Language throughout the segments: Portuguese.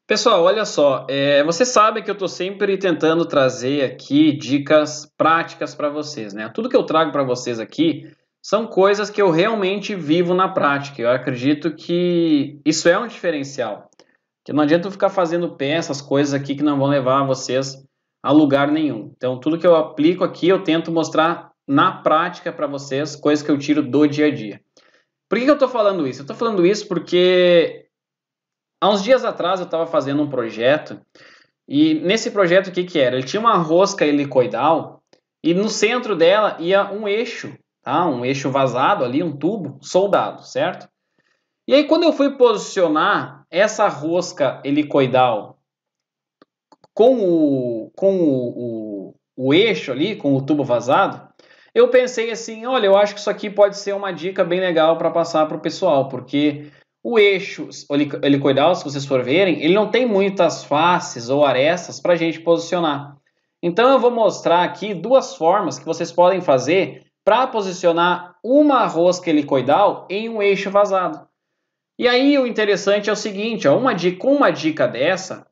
Pessoal, olha só, você sabe que eu estou sempre tentando trazer aqui dicas práticas para vocês, né? Tudo que eu trago para vocês aqui são coisas que eu realmente vivo na prática. Eu acredito que isso é um diferencial, que não adianta eu ficar fazendo peças, coisas aqui que não vão levar vocês a lugar nenhum. Então, tudo que eu aplico aqui, eu tento mostrar na prática para vocês, coisas que eu tiro do dia a dia. Por que eu estou falando isso? Eu estou falando isso porque há uns dias atrás eu estava fazendo um projeto e nesse projeto o que que era? Ele tinha uma rosca helicoidal e no centro dela ia um eixo, tá? Um eixo vazado ali, um tubo soldado, certo? E aí quando eu fui posicionar essa rosca helicoidal com o eixo ali, com o tubo vazado, eu pensei assim, olha, eu acho que isso aqui pode ser uma dica bem legal para passar para o pessoal, porque o eixo helicoidal, se vocês for verem, ele não tem muitas faces ou arestas para a gente posicionar. Então eu vou mostrar aqui duas formas que vocês podem fazer para posicionar uma rosca helicoidal em um eixo vazado. E aí o interessante é o seguinte, ó, com uma dica dessa,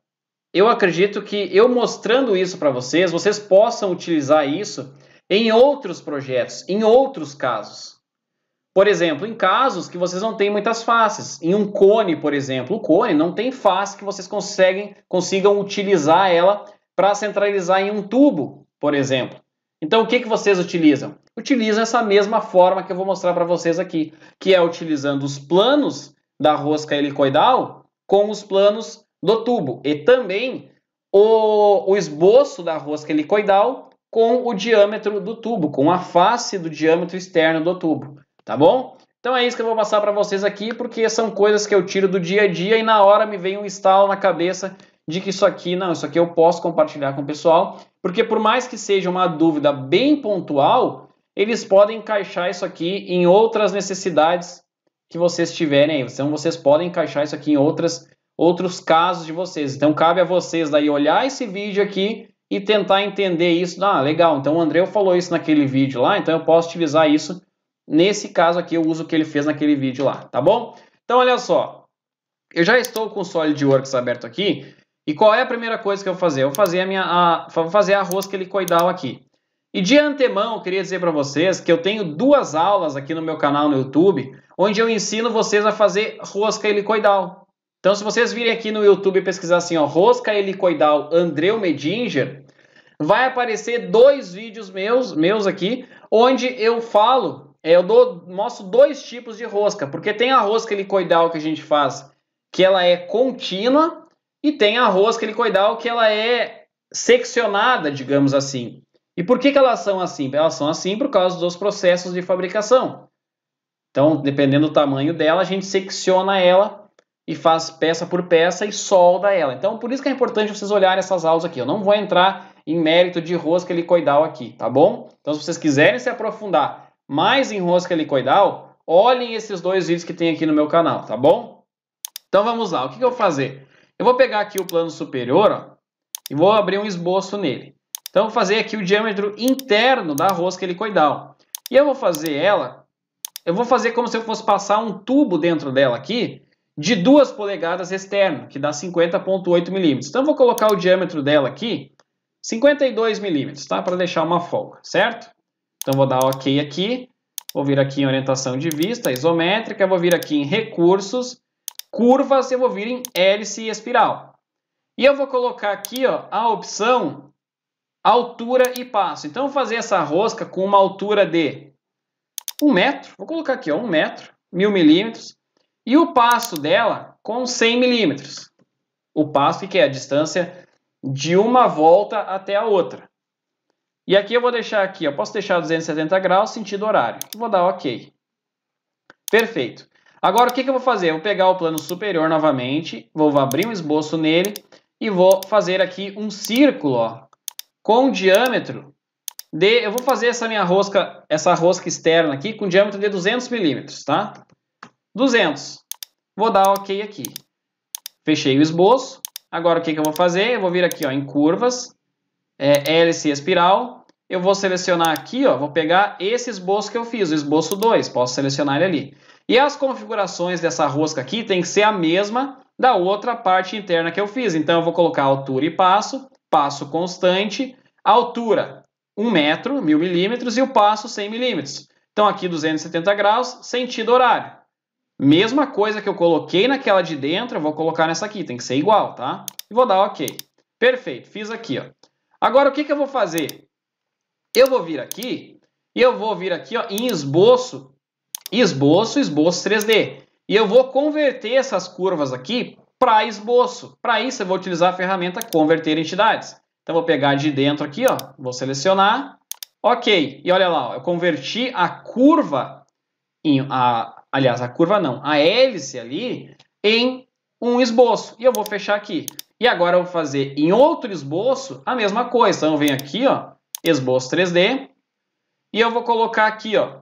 eu acredito que eu mostrando isso para vocês, vocês possam utilizar isso em outros projetos, em outros casos. Por exemplo, em casos que vocês não têm muitas faces. Em um cone, por exemplo, o cone não tem face que vocês consigam utilizar ela para centralizar em um tubo, por exemplo. Então, o que vocês utilizam? Utilizam essa mesma forma que eu vou mostrar para vocês aqui, que é utilizando os planos da rosca helicoidal com os planos do tubo e também o esboço da rosca helicoidal com o diâmetro do tubo, com a face do diâmetro externo do tubo, tá bom? Então é isso que eu vou passar para vocês aqui, porque são coisas que eu tiro do dia a dia e na hora me vem um estalo na cabeça de que isso aqui eu posso compartilhar com o pessoal, porque por mais que seja uma dúvida bem pontual, eles podem encaixar isso aqui em outras necessidades que vocês tiverem aí. Então vocês podem encaixar isso aqui em outros casos de vocês. Então cabe a vocês daí olhar esse vídeo aqui e tentar entender isso. Ah, legal, então o André falou isso naquele vídeo lá, então eu posso utilizar isso nesse caso aqui, eu uso o que ele fez naquele vídeo lá, tá bom? Então olha só, eu já estou com o SolidWorks aberto aqui, e qual é a primeira coisa que eu vou fazer? Eu vou fazer a rosca helicoidal aqui. E de antemão, eu queria dizer para vocês que eu tenho duas aulas aqui no meu canal no YouTube, onde eu ensino vocês a fazer rosca helicoidal. Então, se vocês virem aqui no YouTube e pesquisar assim, ó, rosca helicoidal Andreu Medinger, vai aparecer dois vídeos meus aqui, onde eu falo, mostro dois tipos de rosca, porque tem a rosca helicoidal que a gente faz, que ela é contínua, e tem a rosca helicoidal que ela é seccionada, digamos assim. E por que elas são assim? Elas são assim por causa dos processos de fabricação. Então, dependendo do tamanho dela, a gente secciona ela e faz peça por peça e solda ela. Então, por isso que é importante vocês olharem essas aulas aqui. Eu não vou entrar em mérito de rosca helicoidal aqui, tá bom? Então, se vocês quiserem se aprofundar mais em rosca helicoidal, olhem esses dois vídeos que tem aqui no meu canal, tá bom? Então, vamos lá. O que eu vou fazer? Eu vou pegar aqui o plano superior, ó, e vou abrir um esboço nele. Então, eu vou fazer aqui o diâmetro interno da rosca helicoidal. E eu vou fazer como se eu fosse passar um tubo dentro dela aqui, de 2 polegadas externo, que dá 50,8 milímetros. Então, eu vou colocar o diâmetro dela aqui, 52 milímetros, tá? Para deixar uma folga, certo? Então, vou dar OK aqui, vou vir aqui em orientação de vista, isométrica, vou vir aqui em recursos, curvas, eu vou vir em hélice e espiral. E eu vou colocar aqui, ó, a opção altura e passo. Então, eu vou fazer essa rosca com uma altura de 1 metro, vou colocar aqui, ó, 1 metro, 1000 milímetros, e o passo dela com 100 milímetros. O passo que é a distância de uma volta até a outra. E aqui eu vou deixar aqui, eu posso deixar 270 graus, sentido horário. Vou dar OK. Perfeito. Agora o que eu vou fazer? Eu vou pegar o plano superior novamente, vou abrir um esboço nele e vou fazer aqui um círculo, ó, com diâmetro eu vou fazer essa rosca externa aqui com diâmetro de 200 milímetros, tá? 200. Vou dar OK aqui. Fechei o esboço. Agora o que eu vou fazer? Eu vou vir aqui, ó, em curvas, hélice e espiral. Eu vou selecionar aqui, ó, vou pegar esse esboço que eu fiz, o esboço 2. Posso selecionar ele ali. E as configurações dessa rosca aqui tem que ser a mesma da outra parte interna que eu fiz. Então, eu vou colocar altura e passo constante, altura 1 metro, 1000 milímetros, e o passo 100 milímetros. Então, aqui 270 graus, sentido horário. Mesma coisa que eu coloquei naquela de dentro, eu vou colocar nessa aqui, tem que ser igual, tá? E vou dar OK. Perfeito, fiz aqui, ó. Agora, o que eu vou fazer? Eu vou vir aqui, e eu vou vir aqui, ó, em esboço 3D. E eu vou converter essas curvas aqui para esboço. Para isso, eu vou utilizar a ferramenta Converter Entidades. Então, vou pegar de dentro aqui, ó, vou selecionar, OK. E olha lá, ó, eu converti a curva, aliás, a curva não, a hélice ali em um esboço. E eu vou fechar aqui. E agora eu vou fazer em outro esboço a mesma coisa. Então, eu venho aqui, ó, esboço 3D, e eu vou colocar aqui, ó,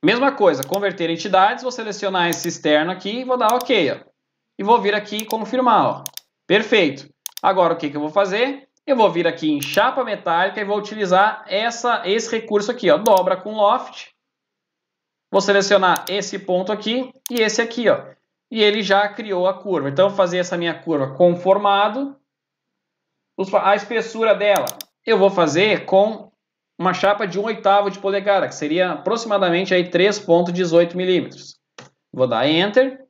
mesma coisa, converter entidades, vou selecionar esse externo aqui e vou dar OK, ó. E vou vir aqui e confirmar, ó. Perfeito. Agora, o que eu vou fazer? Eu vou vir aqui em chapa metálica e vou utilizar esse recurso aqui, ó, dobra com loft. Vou selecionar esse ponto aqui e esse aqui, ó. E ele já criou a curva. Então, eu vou fazer essa minha curva conformado. A espessura dela eu vou fazer com uma chapa de 1/8 de polegada, que seria aproximadamente aí 3,18 milímetros. Vou dar Enter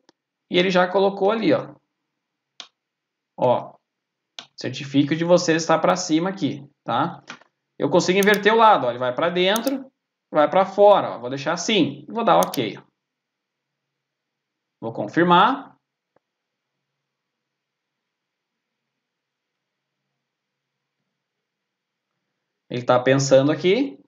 e ele já colocou ali, ó. Ó, certifico de você estar para cima aqui, tá? Eu consigo inverter o lado, ó. Ele vai para dentro, vai para fora, ó. Vou deixar assim, vou dar OK. Vou confirmar. Ele está pensando aqui.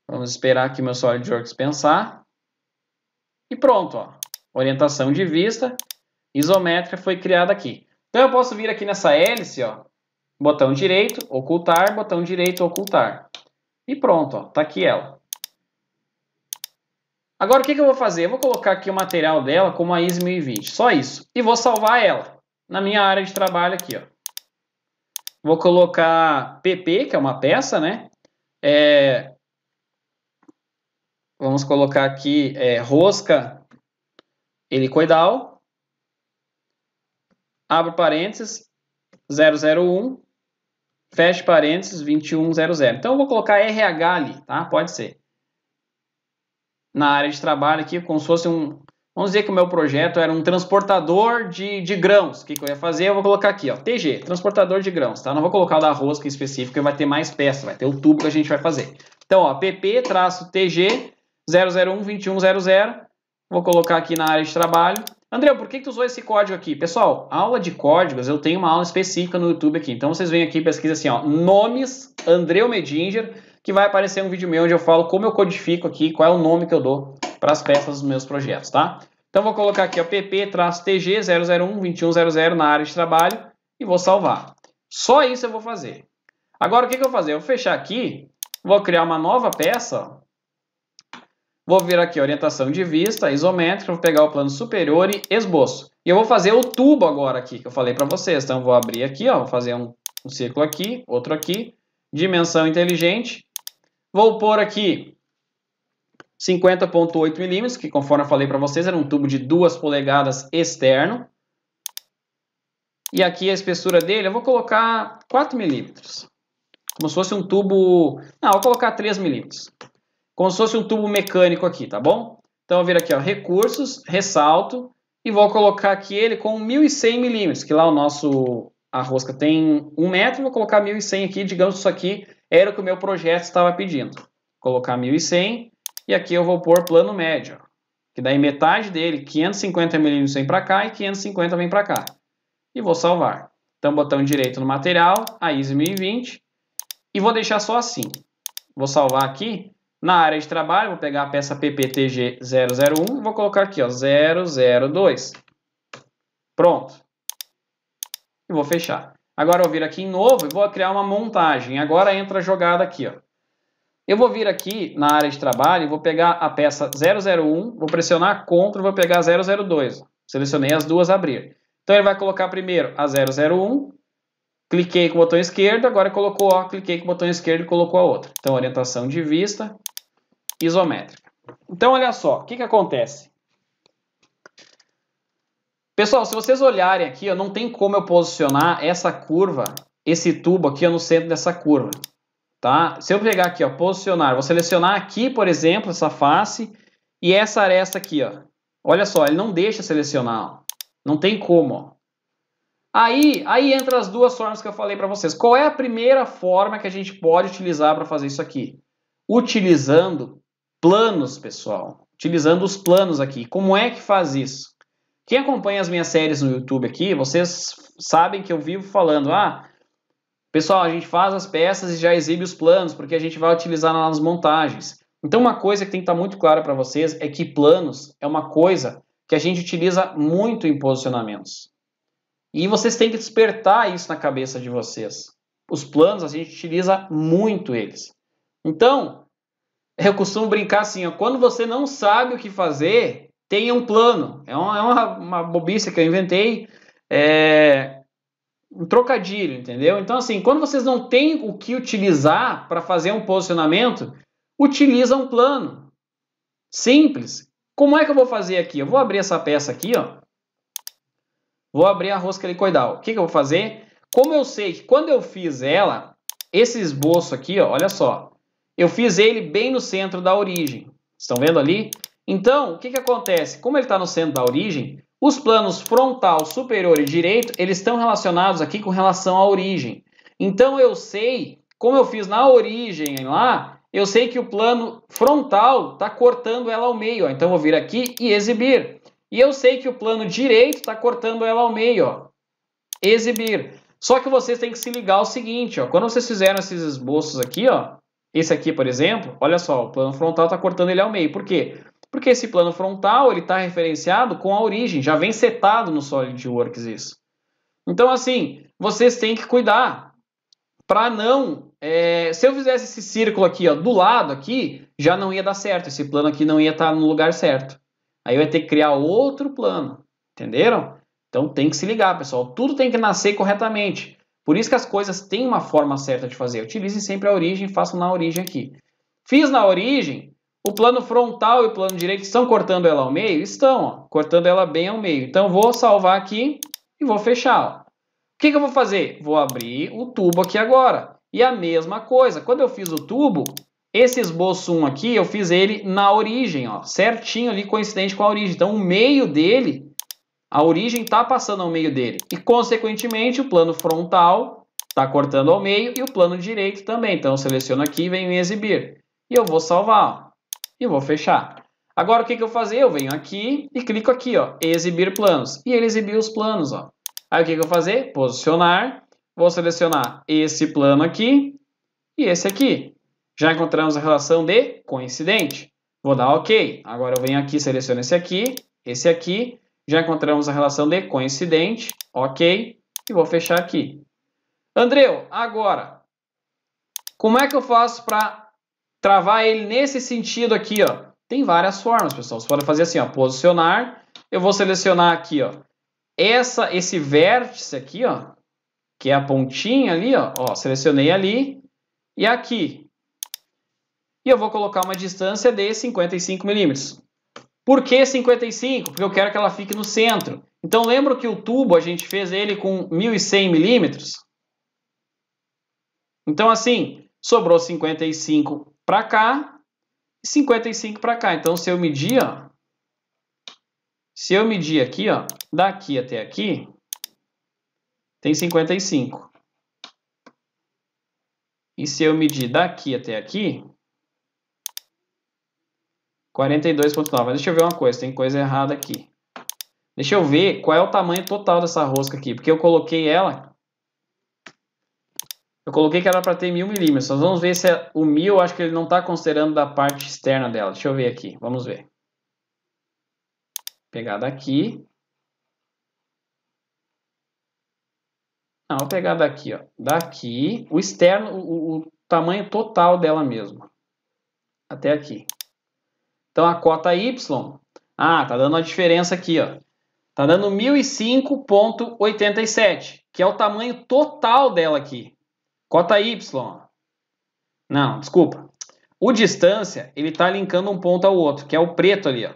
Vamos esperar aqui meu SolidWorks pensar. E pronto, ó. Orientação de vista isométrica foi criada aqui. Então eu posso vir aqui nessa hélice, ó, botão direito, ocultar, botão direito, ocultar. E pronto, ó, tá aqui ela. Agora o que eu vou fazer? Eu vou colocar aqui o material dela como a ISO 1020, só isso. E vou salvar ela na minha área de trabalho aqui, ó. Vou colocar PP, que é uma peça, né? Vamos colocar aqui rosca helicoidal. Abro parênteses, 001, fecho parênteses, 2100. Então, eu vou colocar RH ali, tá? Pode ser. Na área de trabalho aqui, como se fosse um... Vamos dizer que o meu projeto era um transportador de grãos. O que eu ia fazer? Eu vou colocar aqui, ó, TG, transportador de grãos, tá? Não vou colocar o da rosca em específico, porque vai ter mais peças, vai ter o tubo que a gente vai fazer. Então, ó, PP-TG 001-2100. Vou colocar aqui na área de trabalho. André, por que tu usou esse código aqui? Pessoal, aula de códigos, eu tenho uma aula específica no YouTube aqui. Então, vocês vêm aqui e pesquisam assim, ó, nomes André Medinger, que vai aparecer um vídeo meu onde eu falo como eu codifico aqui, qual é o nome que eu dou para as peças dos meus projetos, tá? Então, vou colocar aqui, ó, PP-TG 001-2100 na área de trabalho e vou salvar. Só isso eu vou fazer. Agora, o que eu vou fazer? Eu vou fechar aqui, vou criar uma nova peça, ó. Vou vir aqui, orientação de vista, isométrica, vou pegar o plano superior e esboço. E eu vou fazer o tubo agora aqui, que eu falei para vocês. Então, vou abrir aqui, ó, vou fazer um círculo aqui, outro aqui, dimensão inteligente. Vou pôr aqui 50,8 milímetros, que conforme eu falei para vocês, era um tubo de 2 polegadas externo. E aqui a espessura dele, eu vou colocar 4 milímetros. Como se fosse um tubo... Não, eu vou colocar 3 milímetros. Como se fosse um tubo mecânico aqui, tá bom? Então, eu vou vir aqui, ó, recursos, ressalto, e vou colocar aqui ele com 1.100 milímetros, que lá a rosca tem 1 metro, vou colocar 1.100 aqui, digamos que isso aqui era o que o meu projeto estava pedindo. Vou colocar 1.100, e aqui eu vou pôr plano médio, ó, que daí metade dele, 550 milímetros vem para cá e 550 vem para cá. E vou salvar. Então, botão direito no material, a ISO 1020, e vou deixar só assim. Vou salvar aqui. Na área de trabalho, vou pegar a peça PPTG 001 e vou colocar aqui, ó, 002. Pronto. E vou fechar. Agora eu vou vir aqui em novo e vou criar uma montagem. Agora entra a jogada aqui, ó. Eu vou vir aqui na área de trabalho e vou pegar a peça 001, vou pressionar CTRL e vou pegar a 002. Selecionei as duas, abrir. Então ele vai colocar primeiro a 001, cliquei com o botão esquerdo, agora colocou, ó, cliquei com o botão esquerdo e colocou a outra. Então, orientação de vista isométrica. Então, olha só, o que acontece? Pessoal, se vocês olharem aqui, ó, não tem como eu posicionar essa curva, esse tubo aqui ó, no centro dessa curva. Tá? Se eu pegar aqui, ó, posicionar, vou selecionar aqui, por exemplo, essa face e essa aresta aqui. Ó. Olha só, ele não deixa selecionar. Ó. Não tem como. Ó. Aí entra as duas formas que eu falei para vocês. Qual é a primeira forma que a gente pode utilizar para fazer isso aqui? Utilizando planos, pessoal. Utilizando os planos aqui. Como é que faz isso? Quem acompanha as minhas séries no YouTube aqui, vocês sabem que eu vivo falando, pessoal, a gente faz as peças e já exibe os planos, porque a gente vai utilizar nas montagens. Então, uma coisa que tem que estar muito clara para vocês é que planos é uma coisa que a gente utiliza muito em posicionamentos. E vocês têm que despertar isso na cabeça de vocês. Os planos, a gente utiliza muito eles. Então, eu costumo brincar assim, ó, quando você não sabe o que fazer, tenha um plano. É uma bobice que eu inventei, um trocadilho, entendeu? Então, assim, quando vocês não têm o que utilizar para fazer um posicionamento, utiliza um plano. Simples. Como é que eu vou fazer aqui? Eu vou abrir essa peça aqui, ó. Vou abrir a rosca helicoidal. O que eu vou fazer? Como eu sei que quando eu fiz ela, esse esboço aqui, ó, olha só, eu fiz ele bem no centro da origem. Estão vendo ali? Então, o que acontece? Como ele está no centro da origem, os planos frontal, superior e direito, eles estão relacionados aqui com relação à origem. Então, eu sei, como eu fiz na origem lá, eu sei que o plano frontal está cortando ela ao meio. Ó. Então, eu vou vir aqui e exibir. E eu sei que o plano direito está cortando ela ao meio. Ó. Exibir. Só que vocês têm que se ligar ao seguinte, ó, quando vocês fizeram esses esboços aqui, ó, esse aqui, por exemplo, olha só, o plano frontal está cortando ele ao meio. Por quê? Porque esse plano frontal está referenciado com a origem, já vem setado no SolidWorks isso. Então, assim, vocês têm que cuidar para não... se eu fizesse esse círculo aqui, ó, do lado aqui, já não ia dar certo. Esse plano aqui não ia estar no lugar certo. Aí eu ia ter que criar outro plano. Entenderam? Então tem que se ligar, pessoal. Tudo tem que nascer corretamente. Por isso que as coisas têm uma forma certa de fazer. Utilize sempre a origem e façam na origem aqui. Fiz na origem, o plano frontal e o plano direito estão cortando ela ao meio? Estão, ó, cortando ela bem ao meio. Então vou salvar aqui e vou fechar. Ó. O que eu vou fazer? Vou abrir o tubo aqui agora. E a mesma coisa, quando eu fiz o tubo, esse esboço 1 aqui, eu fiz ele na origem, ó, certinho ali, coincidente com a origem. Então o meio dele... A origem está passando ao meio dele. E, consequentemente, o plano frontal está cortando ao meio e o plano direito também. Então, eu seleciono aqui e venho em exibir. E eu vou salvar. Ó, e vou fechar. Agora, o que eu vou fazer? Eu venho aqui e clico aqui, ó, exibir planos. E ele exibiu os planos. Ó. Aí, o que eu vou fazer? Posicionar. Vou selecionar esse plano aqui e esse aqui. Já encontramos a relação de coincidente. Vou dar OK. Agora, eu venho aqui, seleciono esse aqui. Já encontramos a relação de coincidente, ok, e vou fechar aqui. Andreu, agora, como é que eu faço para travar ele nesse sentido aqui, ó? Tem várias formas, pessoal. Você pode fazer assim, ó, posicionar. Eu vou selecionar aqui, ó, esse vértice aqui, ó, que é a pontinha ali, ó, selecionei ali e aqui. E eu vou colocar uma distância de 55 milímetros. Por que 55? Porque eu quero que ela fique no centro. Então, lembra que o tubo a gente fez ele com 1.100 milímetros? Então, assim, sobrou 55 para cá e 55 para cá. Então, se eu medir, ó, aqui, ó, daqui até aqui, tem 55. E se eu medir daqui até aqui, 42,9. Deixa eu ver uma coisa, tem coisa errada aqui. Deixa eu ver qual é o tamanho total dessa rosca aqui, porque eu coloquei ela... Eu coloquei que era para ter 1.000 milímetros. Nós vamos ver se o 1.000, acho que ele não está considerando da parte externa dela. Deixa eu ver aqui, vamos ver. Pegar daqui. Não, vou pegar daqui, ó. Daqui, o externo, o tamanho total dela mesmo. Até aqui. Então, a cota Y, tá dando uma diferença aqui, ó. Tá dando 1005,87. que é o tamanho total dela aqui. Cota Y. Não, desculpa. O distância, ele está linkando um ponto ao outro, que é o preto ali, ó.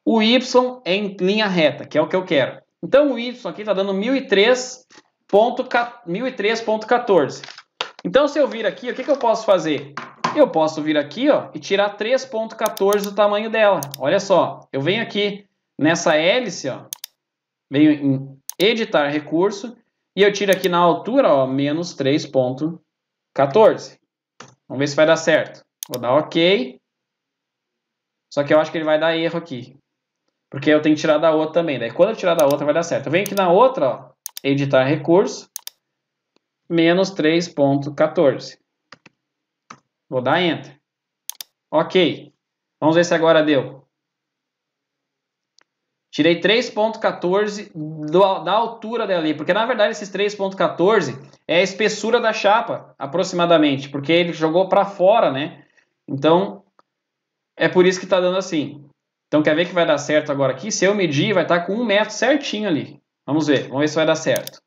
O Y é em linha reta, que é o que eu quero. Então, o Y aqui está dando 1003.14. Então, se eu vir aqui, o que eu posso fazer? Eu posso vir aqui, ó, e tirar 3.14 do tamanho dela. Olha só, eu venho aqui nessa hélice, ó, venho em editar recurso, e eu tiro aqui na altura, ó, menos 3.14. Vamos ver se vai dar certo. Vou dar OK. Só que eu acho que ele vai dar erro aqui. Porque eu tenho que tirar da outra também. Daí quando eu tirar da outra vai dar certo. Eu venho aqui na outra, ó, editar recurso, menos 3.14. Vou dar Enter. OK. Vamos ver se agora deu. Tirei 3.14 da altura dela ali. Porque na verdade esses 3.14 é a espessura da chapa, aproximadamente. Porque ele jogou para fora, né? Então, é por isso que está dando assim. Então, quer ver que vai dar certo agora aqui? Se eu medir, vai estar com 1 metro certinho ali. Vamos ver se vai dar certo.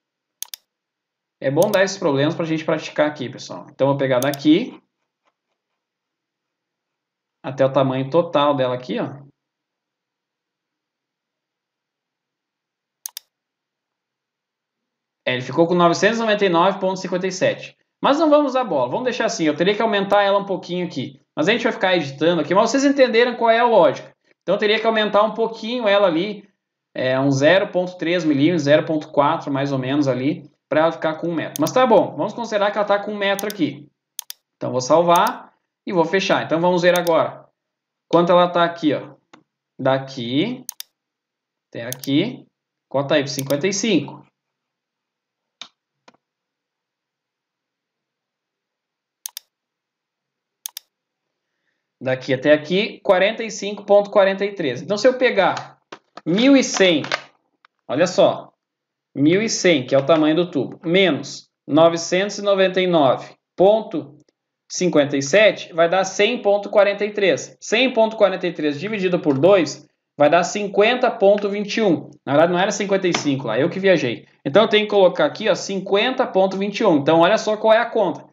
É bom dar esses problemas para a gente praticar aqui, pessoal. Então, eu vou pegar daqui até o tamanho total dela aqui, ó. Ele ficou com 999,57. Mas não vamos usar bola. Vamos deixar assim. Eu teria que aumentar ela um pouquinho aqui. Mas a gente vai ficar editando aqui. Mas vocês entenderam qual é a lógica. Então, eu teria que aumentar um pouquinho ela ali. Uns 0,3 milímetros, 0,4 mais ou menos ali. Para ela ficar com 1 metro. Mas tá bom. Vamos considerar que ela está com 1 metro aqui. Então, vou salvar e vou fechar. Então, vamos ver agora. Quanto ela está aqui, ó. Daqui até aqui. Cota Y, 55. Daqui até aqui, 45,43. Então, se eu pegar 1.100, olha só, 1.100, que é o tamanho do tubo, menos 999,57, vai dar 100,43. 100,43 dividido por 2 vai dar 50,21. Na verdade, não era 55 lá, eu que viajei. Então, eu tenho que colocar aqui, ó, 50,21. Então, olha só qual é a conta.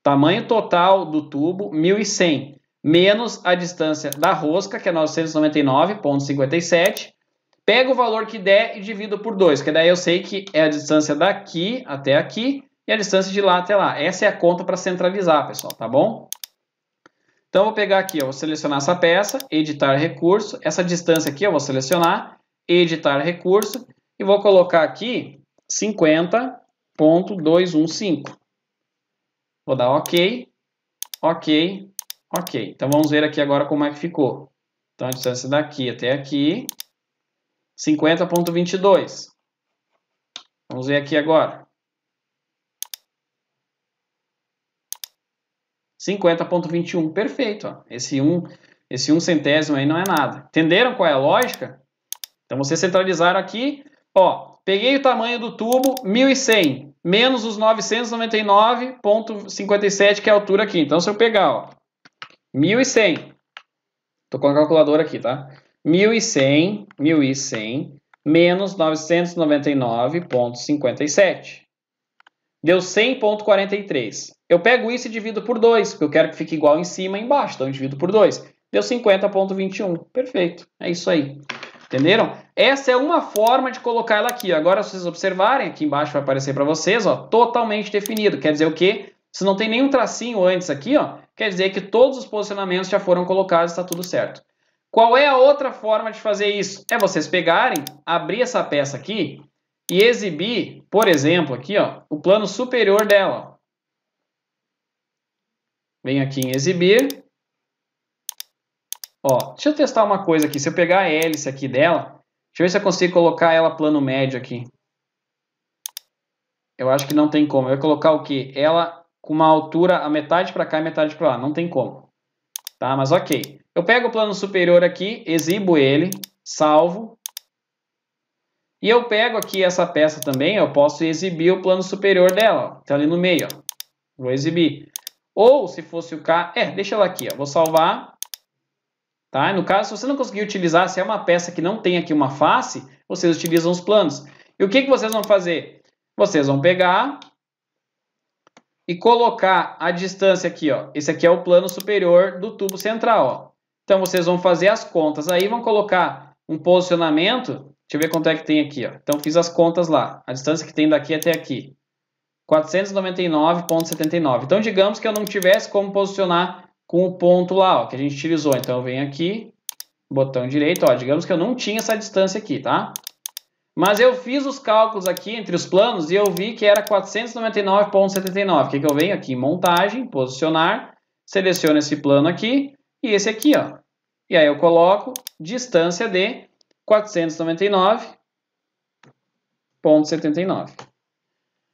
Tamanho total do tubo, 1.100. Menos a distância da rosca, que é 999,57. Pego o valor que der e divido por 2, que daí eu sei que é a distância daqui até aqui e a distância de lá até lá. Essa é a conta para centralizar, pessoal, tá bom? Então, eu vou pegar aqui, eu vou selecionar essa peça, editar recurso. Essa distância aqui eu vou selecionar, editar recurso e vou colocar aqui 50,215. Vou dar OK, OK. Ok, então vamos ver aqui agora como é que ficou. Então, a distância daqui até aqui, 50,22. Vamos ver aqui agora. 50,21, perfeito. Ó. Esse 1 centésimo aí não é nada. Entenderam qual é a lógica? Então, vocês centralizaram aqui. Ó, peguei o tamanho do tubo, 1.100, menos os 999,57, que é a altura aqui. Então, se eu pegar, ó, 1.100. Estou com a calculadora aqui, tá? 1.100 menos 999,57. Deu 100,43. Eu pego isso e divido por 2, porque eu quero que fique igual em cima e embaixo. Então, eu divido por 2. Deu 50,21. Perfeito. É isso aí. Entenderam? Essa é uma forma de colocar ela aqui. Agora, se vocês observarem, aqui embaixo vai aparecer para vocês, ó, totalmente definido. Quer dizer o quê? Se não tem nenhum tracinho antes aqui, ó, quer dizer que todos os posicionamentos já foram colocados e está tudo certo. Qual é a outra forma de fazer isso? É vocês pegarem, abrir essa peça aqui e exibir, por exemplo, aqui, ó, o plano superior dela. Venho aqui em exibir. Ó, deixa eu testar uma coisa aqui. Se eu pegar a hélice aqui dela, deixa eu ver se eu consigo colocar ela plano médio aqui. Eu acho que não tem como. Eu vou colocar o quê? Ela com uma altura a metade para cá e metade para lá. Não tem como. Tá? Mas ok. Eu pego o plano superior aqui, exibo ele, salvo. E eu pego aqui essa peça também, eu posso exibir o plano superior dela. Está ali no meio. Ó. Vou exibir. Ou, se fosse o caso... deixa ela aqui. Ó. Vou salvar. Tá? No caso, se você não conseguir utilizar, se é uma peça que não tem aqui uma face, vocês utilizam os planos. E o que vocês vão fazer? vocês vão pegar e colocar a distância aqui, ó. Esse aqui é o plano superior do tubo central, ó. Então, vocês vão fazer as contas aí, vão colocar um posicionamento. Deixa eu ver quanto é que tem aqui, ó. Então, fiz as contas lá. A distância que tem daqui até aqui. 499,79. Então, digamos que eu não tivesse como posicionar com o ponto lá, ó, que a gente utilizou. Então, eu venho aqui, botão direito, ó. Digamos que eu não tinha essa distância aqui, tá? Mas eu fiz os cálculos aqui entre os planos e eu vi que era 499,79. O que eu venho aqui? Montagem, posicionar, seleciono esse plano aqui e esse aqui, ó. E aí eu coloco distância de 499,79.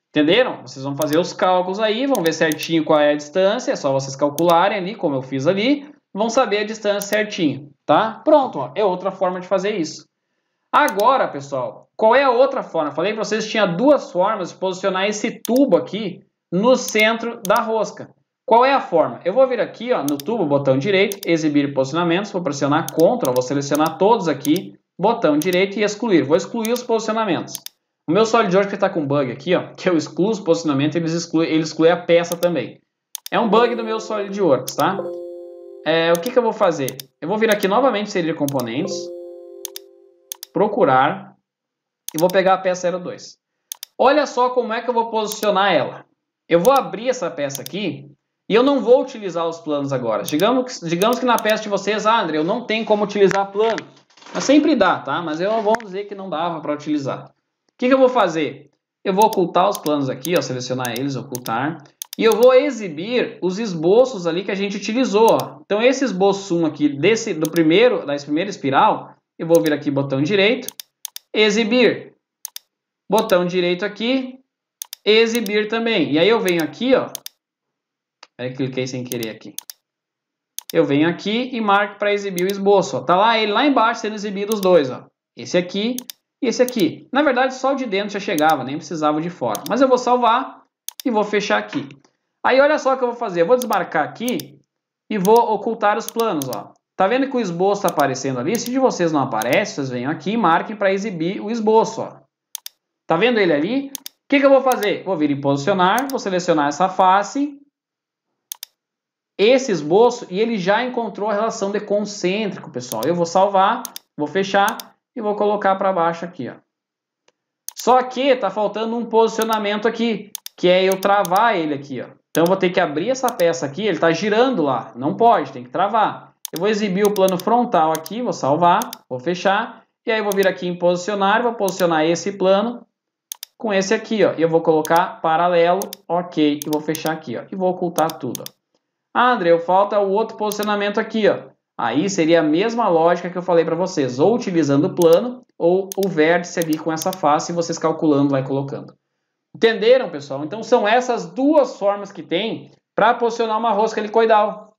Entenderam? Vocês vão fazer os cálculos aí, vão ver certinho qual é a distância, é só vocês calcularem ali, como eu fiz ali, vão saber a distância certinho, tá? Pronto, ó, é outra forma de fazer isso. Agora, pessoal, qual é a outra forma? Falei para vocês que tinha duas formas de posicionar esse tubo aqui no centro da rosca. Qual é a forma? Eu vou vir aqui, ó, no tubo, botão direito, exibir posicionamentos, vou pressionar Ctrl, vou selecionar todos aqui, botão direito e excluir. Vou excluir os posicionamentos. O meu SolidWorks está com bug aqui, ó, que eu excluo os posicionamentos e ele exclui a peça também. É um bug do meu SolidWorks, tá? O que eu vou fazer? Eu vou vir aqui novamente, inserir componentes, procurar e vou pegar a peça 02. Olha só como é que eu vou posicionar ela. Eu vou abrir essa peça aqui e eu não vou utilizar os planos agora. Digamos que na peça de vocês, André, eu não tenho como utilizar plano. Mas sempre dá, tá? Mas eu vou dizer que não dava para utilizar. O que eu vou fazer? Eu vou ocultar os planos aqui, ó, selecionar eles, ocultar. E eu vou exibir os esboços ali que a gente utilizou. Ó. Então esse esboço 1 aqui, da primeira espiral, eu vou vir aqui, botão direito, exibir. Botão direito aqui, exibir também. E aí eu venho aqui, ó. Aí cliquei sem querer aqui. Eu venho aqui e marco para exibir o esboço. Ó. Tá lá ele lá embaixo sendo exibido os dois, ó. Esse aqui e esse aqui. Na verdade, só o de dentro já chegava, nem precisava de fora. Mas eu vou salvar e vou fechar aqui. Aí olha só o que eu vou fazer. Eu vou desmarcar aqui e vou ocultar os planos, ó. Tá vendo que o esboço está aparecendo ali? Se de vocês não aparece, vocês venham aqui e marquem para exibir o esboço, ó. Tá vendo ele ali? O que eu vou fazer? Vou vir em posicionar, vou selecionar essa face, esse esboço, e ele já encontrou a relação de concêntrico, pessoal. Eu vou salvar, vou fechar e vou colocar para baixo aqui, ó. Só que tá faltando um posicionamento aqui, que é eu travar ele aqui, ó. Então eu vou ter que abrir essa peça aqui, ele tá girando lá, não pode, tem que travar. Eu vou exibir o plano frontal aqui, vou salvar, vou fechar, e aí eu vou vir aqui em posicionar, vou posicionar esse plano com esse aqui, ó, e eu vou colocar paralelo, ok, e vou fechar aqui, ó, e vou ocultar tudo, ó. Ah, André, falta o outro posicionamento aqui, ó. Aí seria a mesma lógica que eu falei para vocês, ou utilizando o plano, ou o vértice ali com essa face, e vocês calculando, vai colocando. Entenderam, pessoal? Então são essas duas formas que tem para posicionar uma rosca helicoidal.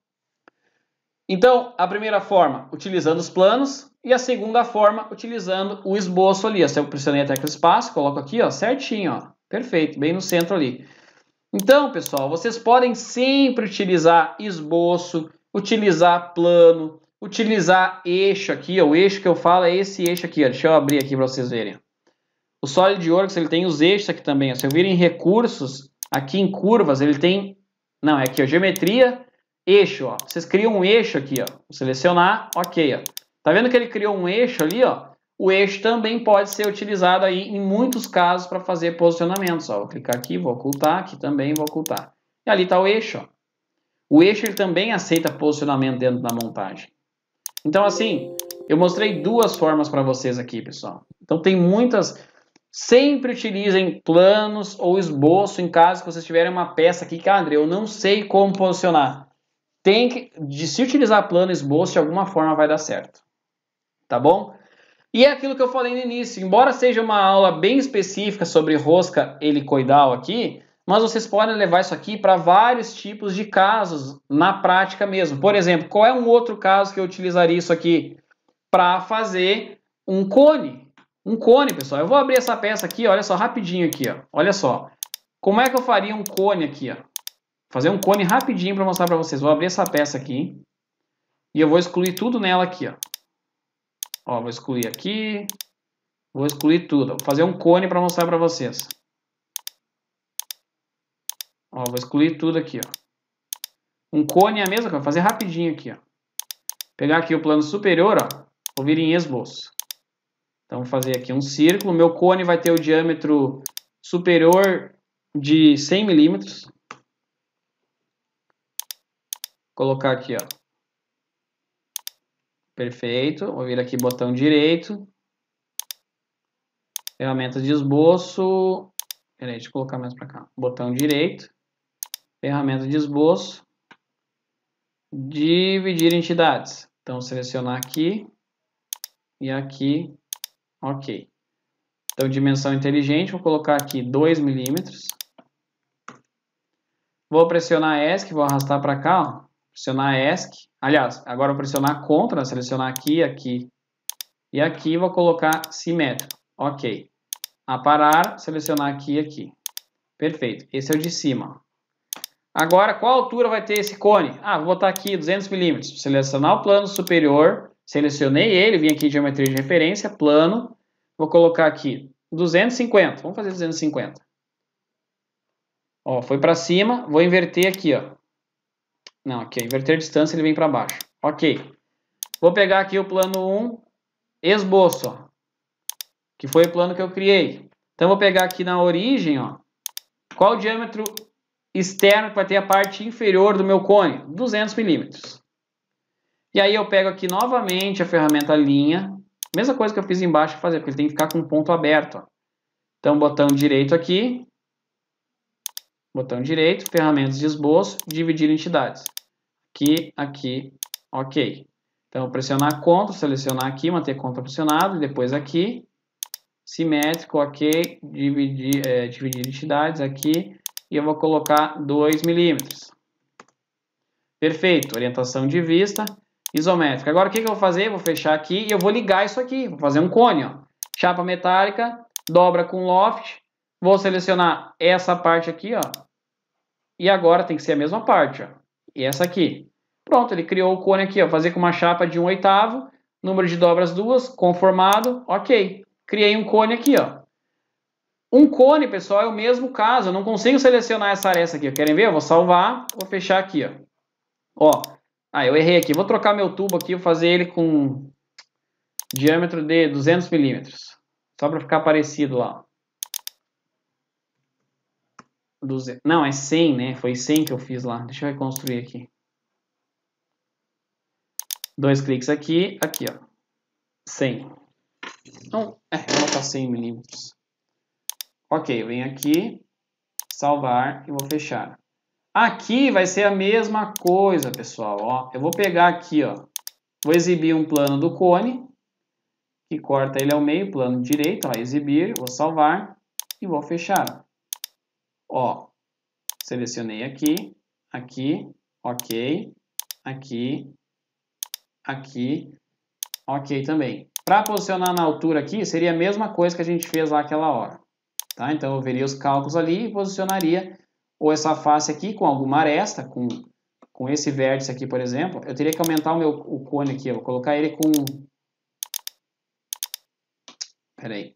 Então, a primeira forma, utilizando os planos, e a segunda forma, utilizando o esboço ali. Se eu pressionei a tecla espaço, coloco aqui, ó, certinho, ó, perfeito, bem no centro ali. Então, pessoal, vocês podem sempre utilizar esboço, utilizar plano, utilizar eixo aqui, ó, o eixo que eu falo é esse eixo aqui, ó, deixa eu abrir aqui para vocês verem. O SolidWorks, ele tem os eixos aqui também, ó. Se eu vir em recursos, aqui em curvas, ele tem, não, é aqui, ó, geometria, eixo, ó. Vocês criam um eixo aqui, ó. Vou selecionar, ok, ó. Tá vendo que ele criou um eixo ali, ó? O eixo também pode ser utilizado aí em muitos casos para fazer posicionamentos, ó. Vou clicar aqui, vou ocultar, aqui também vou ocultar. E ali tá o eixo, ó. O eixo ele também aceita posicionamento dentro da montagem. Então, assim, eu mostrei duas formas para vocês aqui, pessoal. Então, tem muitas. Sempre utilizem planos ou esboço em caso que vocês tiverem uma peça aqui que, André, eu não sei como posicionar. Se utilizar plano e esboço, de alguma forma vai dar certo. Tá bom? E é aquilo que eu falei no início. Embora seja uma aula bem específica sobre rosca helicoidal aqui, mas vocês podem levar isso aqui para vários tipos de casos na prática mesmo. Por exemplo, qual é um outro caso que eu utilizaria isso aqui? Para fazer um cone. Um cone, pessoal. Eu vou abrir essa peça aqui, olha só, rapidinho aqui, ó. Olha só. Como é que eu faria um cone aqui, ó? Fazer um cone rapidinho para mostrar para vocês. Vou abrir essa peça aqui e eu vou excluir tudo nela aqui, ó. Ó, vou excluir aqui. Vou excluir tudo. Vou fazer um cone para mostrar para vocês. Ó, vou excluir tudo aqui, ó. Um cone é a mesma coisa, vou fazer rapidinho aqui, ó. Pegar aqui o plano superior, ó, vou vir em esboço. Então, vou fazer aqui um círculo. Meu cone vai ter o diâmetro superior de 100 milímetros. Colocar aqui, ó. Perfeito. Vou vir aqui, botão direito. Ferramenta de esboço. Peraí, deixa eu colocar mais para cá. Botão direito. Ferramenta de esboço. Dividir entidades. Então, selecionar aqui e aqui. Ok. Então, dimensão inteligente, vou colocar aqui 2 milímetros. Vou pressionar ESC, vou arrastar para cá, ó. Pressionar ESC. Aliás, agora vou pressionar Ctrl, selecionar aqui, aqui e aqui, vou colocar simétrico. Ok. Aparar, selecionar aqui e aqui. Perfeito. Esse é o de cima. Agora, qual altura vai ter esse cone? Ah, vou botar aqui 200 milímetros. Selecionar o plano superior. Selecionei ele, vim aqui em geometria de referência, plano. Vou colocar aqui 250. Vamos fazer 250. Ó, foi para cima. Vou inverter aqui, ó. Não, aqui, inverter distância, ele vem para baixo. Ok. Vou pegar aqui o plano 1, esboço, ó, que foi o plano que eu criei. Então, vou pegar aqui na origem, ó, qual o diâmetro externo que vai ter a parte inferior do meu cone? 200 milímetros. E aí eu pego aqui novamente a ferramenta linha. Mesma coisa que eu fiz embaixo fazer, porque ele tem que ficar com um ponto aberto, ó. Então, botão direito aqui. Botão direito, ferramentas de esboço, dividir entidades. Aqui, aqui, ok. Então, pressionar Ctrl, selecionar aqui, manter Ctrl pressionado, depois aqui, simétrico, ok, dividir entidades aqui, e eu vou colocar 2 milímetros. Perfeito, orientação de vista, isométrica. Agora, o que eu vou fazer? Vou fechar aqui e eu vou ligar isso aqui, vou fazer um cone, ó. Chapa metálica, dobra com loft. Vou selecionar essa parte aqui, ó. E agora tem que ser a mesma parte, ó. E essa aqui. Pronto, ele criou o cone aqui, ó. Fazer com uma chapa de 1/8, número de dobras 2, conformado, ok. Criei um cone aqui, ó. Um cone, pessoal, é o mesmo caso. Eu não consigo selecionar essa aresta aqui. Querem ver? Eu vou salvar, vou fechar aqui, ó. Ó. Ah, eu errei aqui. Vou trocar meu tubo aqui, vou fazer ele com diâmetro de 200 milímetros. Só para ficar parecido lá. Não, é 100, né? Foi 100 que eu fiz lá. Deixa eu reconstruir aqui. 2 cliques aqui, aqui, ó. 100. Não, vou botar 100 milímetros. Ok, eu venho aqui, salvar e vou fechar. Aqui vai ser a mesma coisa, pessoal. Ó, eu vou pegar aqui, ó. Vou exibir um plano do cone, que corta ele ao meio, plano direito, ó, exibir, vou salvar e vou fechar. Ó, selecionei aqui, aqui, ok, aqui, aqui, ok também. Para posicionar na altura aqui, seria a mesma coisa que a gente fez lá aquela hora. Tá? Então, eu veria os cálculos ali e posicionaria ou essa face aqui com alguma aresta, com esse vértice aqui, por exemplo. Eu teria que aumentar o cone aqui, eu vou colocar ele com... Peraí.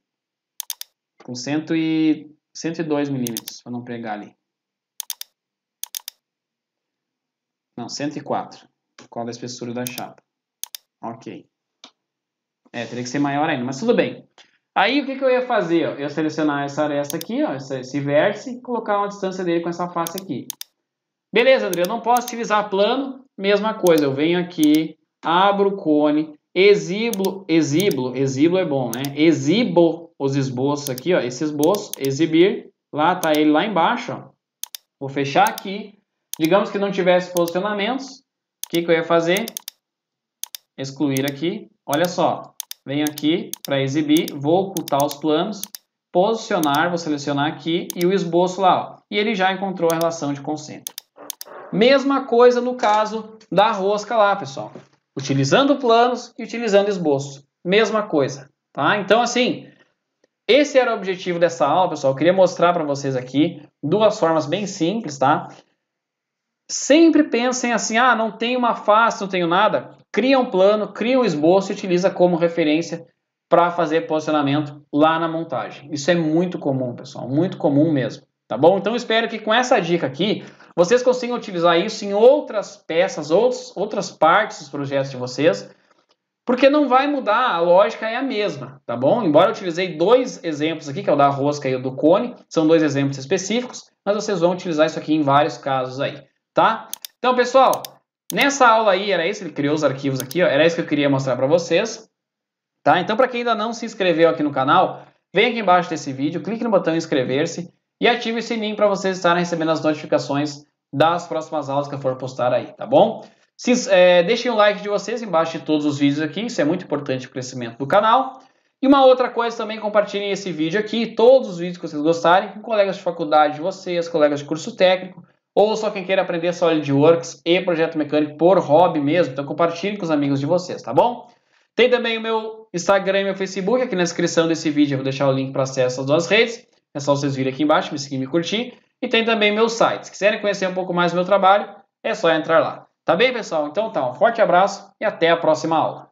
Com 102 milímetros, para não pegar ali. Não, 104. Qual a espessura da chapa? Ok. Teria que ser maior ainda, mas tudo bem. Aí, o que eu ia fazer? Ó? Eu ia selecionar essa aresta aqui, ó, esse vértice, e colocar uma distância dele com essa face aqui. Beleza, André, eu não posso utilizar plano. Mesma coisa, eu venho aqui, abro o cone, exibo é bom, né? Exibo os esboços aqui, ó, esse esboço, exibir, lá tá ele lá embaixo, ó. Vou fechar aqui. Digamos que não tivesse posicionamentos, o que eu ia fazer? Excluir aqui, olha só, venho aqui para exibir, vou ocultar os planos, posicionar, vou selecionar aqui e o esboço lá, ó, e ele já encontrou a relação de concêntrico. Mesma coisa no caso da rosca lá, pessoal. Utilizando planos e utilizando esboço. Mesma coisa, tá? Então, assim, esse era o objetivo dessa aula, pessoal. Eu queria mostrar para vocês aqui duas formas bem simples, tá? Sempre pensem assim, ah, não tenho uma face, não tenho nada. Cria um plano, cria um esboço e utiliza como referência para fazer posicionamento lá na montagem. Isso é muito comum, pessoal, muito comum mesmo. tá bom? Então eu espero que com essa dica aqui, vocês consigam utilizar isso em outras peças, outras partes dos projetos de vocês, porque não vai mudar, a lógica é a mesma, tá bom? Embora eu utilizei 2 exemplos aqui, que é o da rosca e o do cone, são 2 exemplos específicos, mas vocês vão utilizar isso aqui em vários casos aí, tá? Então, pessoal, nessa aula aí, era isso, ele criou os arquivos aqui, ó, era isso que eu queria mostrar para vocês, tá? Então, para quem ainda não se inscreveu aqui no canal, vem aqui embaixo desse vídeo, clique no botão inscrever-se e ative o sininho para vocês estarem recebendo as notificações das próximas aulas que eu for postar aí, tá bom? Deixem o like de vocês embaixo de todos os vídeos aqui, isso é muito importante para o crescimento do canal. E uma outra coisa também, compartilhem esse vídeo aqui, todos os vídeos que vocês gostarem, com colegas de faculdade de vocês, colegas de curso técnico, ou só quem queira aprender SolidWorks e projeto mecânico por hobby mesmo, então compartilhem com os amigos de vocês, tá bom? Tem também o meu Instagram e meu Facebook, aqui na descrição desse vídeo eu vou deixar o link para acesso às 2 redes, é só vocês virem aqui embaixo, me seguir e me curtir. E tem também meu site, se quiserem conhecer um pouco mais do meu trabalho, é só entrar lá. Tá bem, pessoal? Então tá, um forte abraço e até a próxima aula.